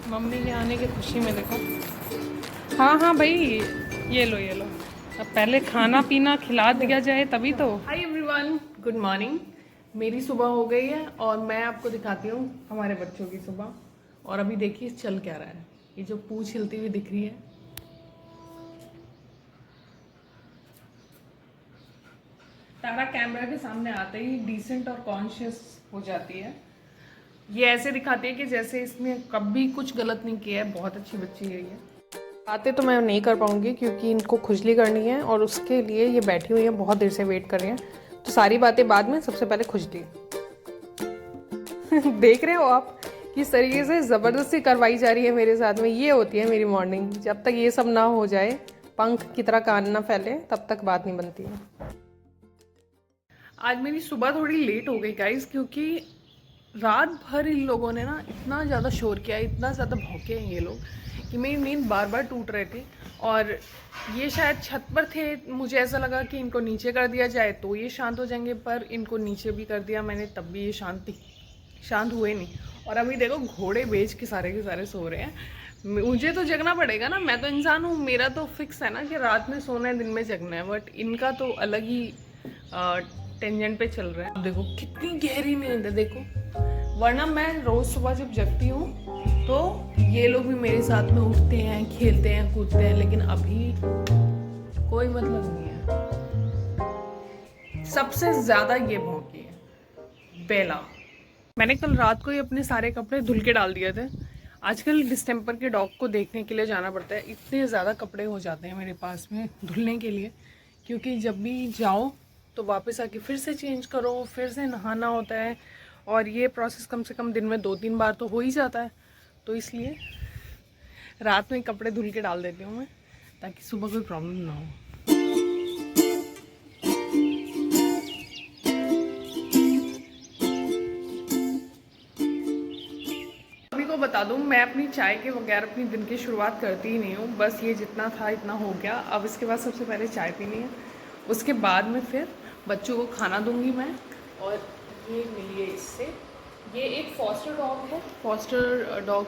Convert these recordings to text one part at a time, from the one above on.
Mummy के आने की खुशी में देखो। हाँ हाँ भाई, ये लो ये लो। अब पहले खाना पीना खिला दिया जाए तभी तो। Hi everyone, good morning. मेरी सुबह हो गई है और मैं आपको दिखाती हूँ हमारे बच्चों की सुबह। और अभी देखिए चल क्या रहा है। ये जो पूंछ हिलती हुई दिख रही है, तारा कैमरा के सामने आते ही डिसेंट और कॉन्शियस हो जाती है। ये ऐसे दिखाती है कि जैसे इसने कभी कुछ गलत नहीं किया है। बहुत अच्छी बच्ची है ये। बातें तो मैं नहीं कर पाऊंगी क्योंकि इनको खुजली करनी है और उसके लिए ये बैठी हुई है, बहुत देर से वेट कर रही हैं। तो सारी बातें बाद में, सबसे पहले खुजली। देख रहे हो आप किस तरीके से ज़बरदस्ती करवाई जा रही है मेरे साथ में। ये होती है मेरी मॉर्निंग। जब तक ये सब ना हो जाए, पंख की तरह कान ना फैले, तब तक बात नहीं बनती है। आज मेरी सुबह थोड़ी लेट हो गई गाइस, क्योंकि रात भर इन लोगों ने ना इतना ज़्यादा शोर किया, इतना ज़्यादा भौंके हैं ये लोग कि मेरी नींद बार बार टूट रही थी। और ये शायद छत पर थे, मुझे ऐसा लगा कि इनको नीचे कर दिया जाए तो ये शांत हो जाएंगे, पर इनको नीचे भी कर दिया मैंने, तब भी ये शांत हुए नहीं। और अभी देखो घोड़े बेच के सारे सो रहे हैं। मुझे तो जगना पड़ेगा ना, मैं तो इंसान हूँ, मेरा तो फिक्स है ना कि रात में सोना है, दिन में जगना है। बट इनका तो अलग ही टेंजेंट पे चल रहा है। देखो कितनी गहरी नींद है देखो। वरना मैं रोज सुबह जब जगती हूँ तो ये लोग भी मेरे साथ में उठते हैं, खेलते हैं, कूदते हैं, लेकिन अभी कोई मतलब नहीं है। सबसे ज्यादा ये भौंकी है बेला। मैंने कल रात को ही अपने सारे कपड़े धुल के डाल दिए थे। आजकल डिस्टेम्पर के डॉग को देखने के लिए जाना पड़ता है, इतने ज़्यादा कपड़े हो जाते हैं मेरे पास में धुलने के लिए। क्योंकि जब भी जाओ तो वापस आके फिर से चेंज करो, फिर से नहाना होता है। और ये प्रोसेस कम से कम दिन में 2-3 बार तो हो ही जाता है। तो इसलिए रात में कपड़े धुल के डाल देती हूँ मैं, ताकि सुबह कोई प्रॉब्लम ना हो। अभी को बता दूं, मैं अपनी चाय के बगैर अपनी दिन की शुरुआत करती ही नहीं हूँ। बस ये जितना था इतना हो गया। अब इसके बाद सबसे पहले चाय पीनी है, उसके बाद में फिर बच्चों को खाना दूंगी मैं। और ये मिलिए इससे, ये एक फॉस्टर डॉग है। फॉस्टर डॉग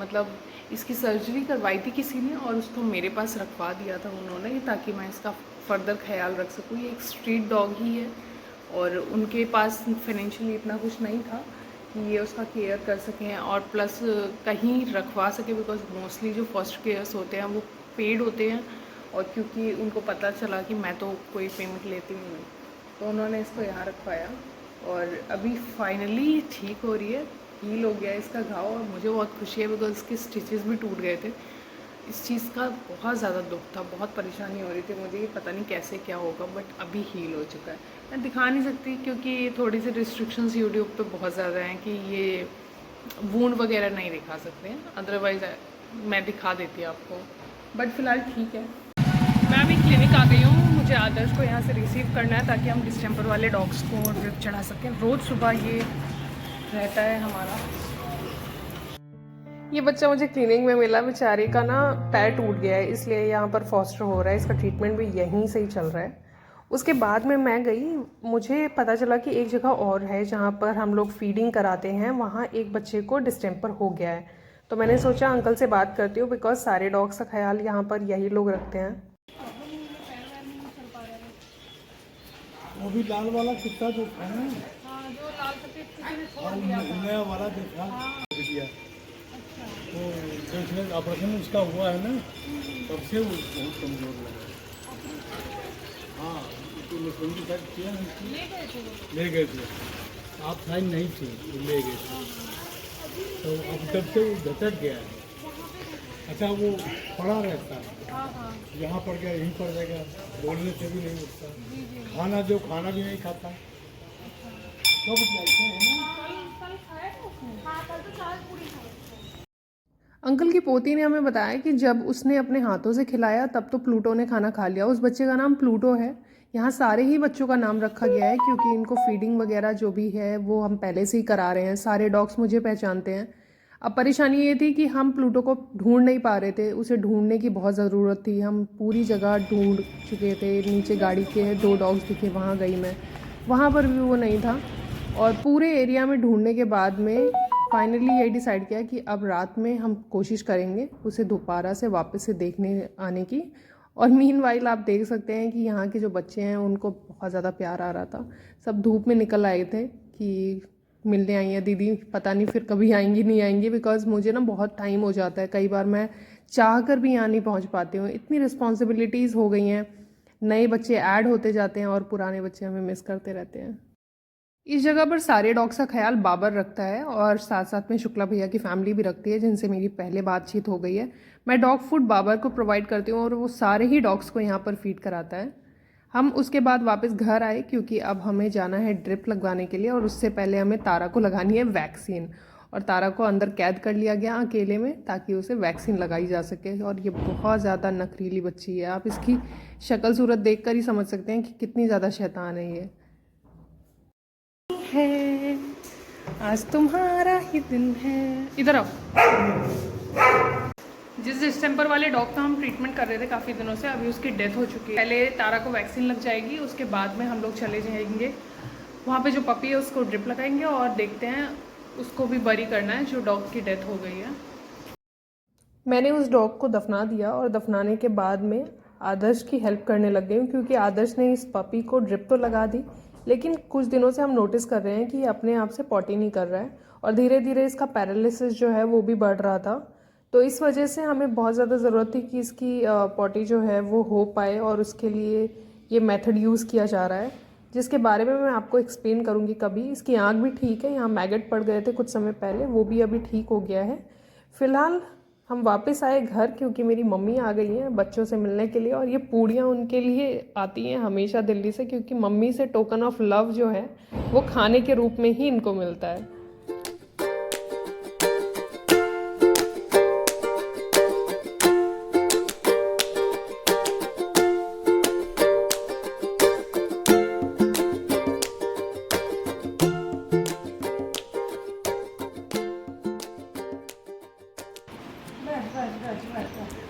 मतलब इसकी सर्जरी करवाई थी किसी ने और उसको मेरे पास रखवा दिया था उन्होंने, ताकि मैं इसका फर्दर ख्याल रख सकूँ। ये एक स्ट्रीट डॉग ही है और उनके पास फाइनेंशियली इतना कुछ नहीं था कि ये उसका केयर कर सकें और प्लस कहीं रखवा सके, बिकॉज मोस्टली जो फर्स्ट केयर्स होते हैं वो पेड होते हैं। और क्योंकि उनको पता चला कि मैं तो कोई पेमेंट लेती नहीं हूँ, तो उन्होंने इसको यहाँ रखवाया। और अभी फाइनली ठीक हो रही है, हील हो गया इसका घाव। और मुझे बहुत खुशी है बिकॉज इसके स्टिचेस भी टूट गए थे। इस चीज़ का बहुत ज़्यादा दुख था, बहुत परेशानी हो रही थी मुझे, ये पता नहीं कैसे क्या होगा, बट अभी हील हो चुका है। मैं दिखा नहीं सकती क्योंकि थोड़ी सी रिस्ट्रिक्शंस यूट्यूब पे बहुत ज़्यादा हैं कि ये वूंड वगैरह नहीं दिखा सकते हैं, अदरवाइज़ मैं दिखा देती आपको। बट फ़िलहाल ठीक है। मैं अभी क्लिनिक आ गई हूँ, मुझे आदर्श को यहाँ से रिसीव करना है ताकि हम डिस्टेम्पर वाले डॉग्स को ड्रिप चढ़ा सकें। रोज़ सुबह ये रहता है हमारा। ये बच्चा मुझे क्लिनिक में मिला, बेचारे का ना पैर टूट गया है, इसलिए यहाँ पर फॉस्टर हो रहा है। इसका ट्रीटमेंट भी यहीं से ही चल रहा है। उसके बाद में मैं गई, मुझे पता चला कि एक जगह और है जहाँ पर हम लोग फीडिंग कराते हैं, वहाँ एक बच्चे को डिस्टेम्पर हो गया है। तो मैंने सोचा अंकल से बात करती हूँ, बिकॉज सारे डॉग्स का ख्याल यहाँ पर यही लोग रखते हैं। वो भी लाल वाला कुत्ता जो था ना, जो लाल सफेद नया वाला जो था दिया, तो देखने ऑपरेशन उसका हुआ है ना, तब से वो बहुत कमजोर लगा। हाँ, तो उनकी साइड किया ले गए थे, आप साइड नहीं थी, ले गए थे। तो अब तब से वो घटक गया है। अच्छा, वो पड़ा रहता है, यहाँ पड़ गया, यहीं पड़ जाएगा, बोलने से भी नहीं उठता, खाना भी नहीं खाता। तो अंकल की पोती ने हमें बताया कि जब उसने अपने हाथों से खिलाया तब तो प्लूटो ने खाना खा लिया। उस बच्चे का नाम प्लूटो है। यहाँ सारे ही बच्चों का नाम रखा गया है क्योंकि इनको फीडिंग वगैरह जो भी है वो हम पहले से ही करा रहे हैं। सारे डॉग्स मुझे पहचानते हैं। अब परेशानी ये थी कि हम प्लूटो को ढूंढ नहीं पा रहे थे, उसे ढूंढने की बहुत ज़रूरत थी। हम पूरी जगह ढूंढ चुके थे, नीचे गाड़ी के 2 डॉग्स दिखे, वहाँ गई मैं, वहाँ पर भी वो नहीं था। और पूरे एरिया में ढूंढने के बाद में फाइनली यही डिसाइड किया कि अब रात में हम कोशिश करेंगे उसे दोबारा से वापस से देखने आने की। और मीनवाइल आप देख सकते हैं कि यहाँ के जो बच्चे हैं उनको बहुत ज़्यादा प्यार आ रहा था। सब धूप में निकल आए थे कि मिलने आई हैं दीदी, पता नहीं फिर कभी आएंगी नहीं आएंगी, बिकॉज़ मुझे ना बहुत टाइम हो जाता है, कई बार मैं चाह कर भी यहाँ नहीं पहुँच पाती हूँ। इतनी रिस्पॉन्सिबिलिटीज़ हो गई हैं, नए बच्चे ऐड होते जाते हैं और पुराने बच्चे हमें मिस करते रहते हैं। इस जगह पर सारे डॉग्स का ख्याल बाबर रखता है और साथ साथ में शुक्ला भैया की फैमिली भी रखती है, जिनसे मेरी पहले बातचीत हो गई है। मैं डॉग फूड बाबर को प्रोवाइड करती हूँ और वो सारे ही डॉग्स को यहाँ पर फीड कराता है। हम उसके बाद वापस घर आए क्योंकि अब हमें जाना है ड्रिप लगवाने के लिए, और उससे पहले हमें तारा को लगानी है वैक्सीन। और तारा को अंदर कैद कर लिया गया अकेले में ताकि उसे वैक्सीन लगाई जा सके। और ये बहुत ज़्यादा नखरीली बच्ची है, आप इसकी शक्ल सूरत देख कर ही समझ सकते हैं कि कितनी ज़्यादा शैतान है ये। है आज तुम्हारा ही दिन है, इधर आओ। जिस डिस्टेंपर वाले डॉग का हम ट्रीटमेंट कर रहे थे काफ़ी दिनों से, अभी उसकी डेथ हो चुकी है। पहले तारा को वैक्सीन लग जाएगी, उसके बाद में हम लोग चले जाएंगे वहाँ पे, जो पपी है उसको ड्रिप लगाएंगे और देखते हैं उसको भी बरी करना है जो डॉग की डेथ हो गई है। मैंने उस डॉग को दफना दिया और दफनाने के बाद में आदर्श की हेल्प करने लग गई हूँ, क्योंकि आदर्श ने इस पपी को ड्रिप तो लगा दी, लेकिन कुछ दिनों से हम नोटिस कर रहे हैं कि ये अपने आप से पॉटी नहीं कर रहा है और धीरे धीरे इसका पैरालिसिस जो है वो भी बढ़ रहा था। तो इस वजह से हमें बहुत ज़्यादा ज़रूरत थी कि इसकी पॉटी जो है वो हो पाए, और उसके लिए ये मेथड यूज़ किया जा रहा है, जिसके बारे में मैं आपको एक्सप्लेन करूँगी कभी। इसकी आँख भी ठीक है, यहाँ मैगेट पड़ गए थे कुछ समय पहले, वो भी अभी ठीक हो गया है। फ़िलहाल हम वापस आए घर क्योंकि मेरी मम्मी आ गई हैं बच्चों से मिलने के लिए, और ये पूड़ियाँ उनके लिए आती हैं हमेशा दिल्ली से, क्योंकि मम्मी से टोकन ऑफ लव जो है वो खाने के रूप में ही इनको मिलता है।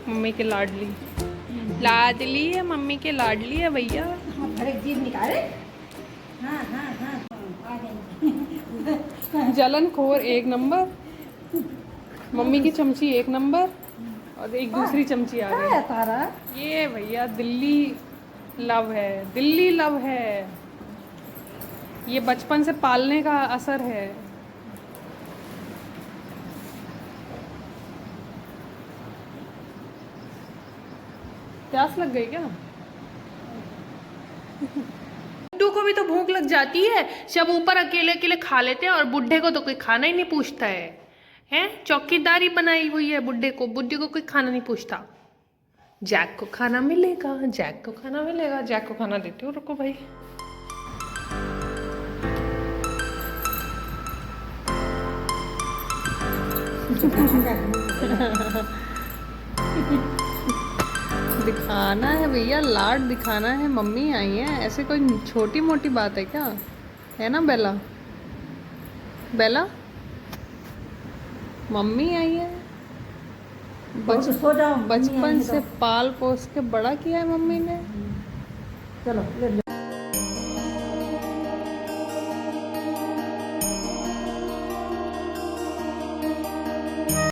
मम्मी के लाडली लाडली है, मम्मी के लाडली है भैया। जलनखोर एक नंबर, मम्मी की चमची एक नंबर, और एक दूसरी चमची आ गई। ये भैया दिल्ली लव है, दिल्ली लव है, ये बचपन से पालने का असर है। प्यास लग गई क्या? बुड्ढू को भी तो भूख लग जाती है, सब ऊपर अकेले अकेले खा लेते हैं और बुढ़े को तो कोई खाना ही नहीं पूछता है। हैं, चौकीदारी बनाई हुई है बुढ़े को कोई खाना नहीं पूछता। जैक को खाना मिलेगा, जैक को खाना मिलेगा, जैक को खाना देती हूँ, रुको भाई। दिखाना है भैया, लाड दिखाना है। मम्मी आई है, ऐसे कोई छोटी मोटी बात है क्या? है ना बेला? बेला मम्मी आई है, बचपन से पाल पोस के बड़ा किया है मम्मी ने। चलो ले लो।